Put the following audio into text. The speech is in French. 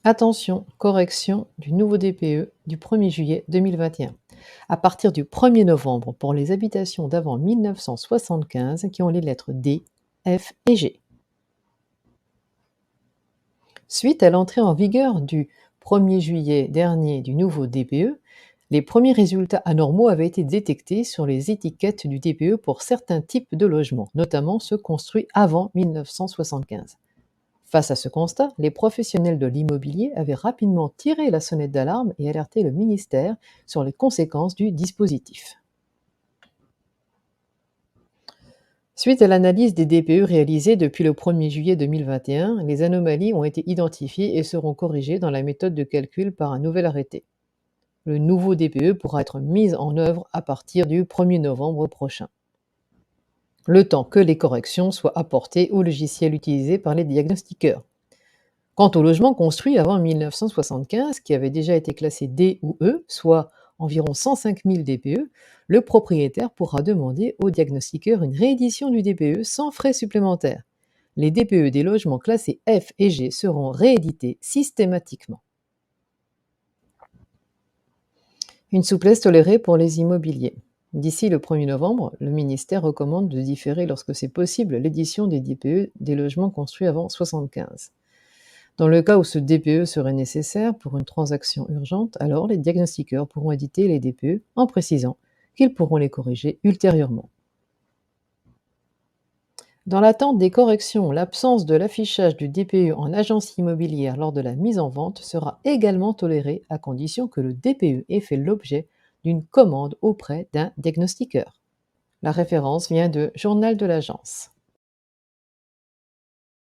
Attention, correction du nouveau DPE du 1er juillet 2021. À partir du 1er novembre pour les habitations d'avant 1975 qui ont les lettres D, F et G. Suite à l'entrée en vigueur du 1er juillet dernier du nouveau DPE, les premiers résultats anormaux avaient été détectés sur les étiquettes du DPE pour certains types de logements, notamment ceux construits avant 1975. Face à ce constat, les professionnels de l'immobilier avaient rapidement tiré la sonnette d'alarme et alerté le ministère sur les conséquences du dispositif. Suite à l'analyse des DPE réalisée depuis le 1er juillet 2021, les anomalies ont été identifiées et seront corrigées dans la méthode de calcul par un nouvel arrêté. Le nouveau DPE pourra être mis en œuvre à partir du 1er novembre prochain, le temps que les corrections soient apportées au logiciel utilisé par les diagnostiqueurs. Quant aux logements construits avant 1975, qui avaient déjà été classés D ou E, soit environ 105 000 DPE, le propriétaire pourra demander au diagnostiqueur une réédition du DPE sans frais supplémentaires. Les DPE des logements classés F et G seront réédités systématiquement. Une souplesse tolérée pour les immobiliers. D'ici le 1er novembre, le ministère recommande de différer lorsque c'est possible l'édition des DPE des logements construits avant 1975. Dans le cas où ce DPE serait nécessaire pour une transaction urgente, alors les diagnostiqueurs pourront éditer les DPE en précisant qu'ils pourront les corriger ultérieurement. Dans l'attente des corrections, l'absence de l'affichage du DPE en agence immobilière lors de la mise en vente sera également tolérée à condition que le DPE ait fait l'objet d'une commande auprès d'un diagnostiqueur. La référence vient de Journal de l'agence.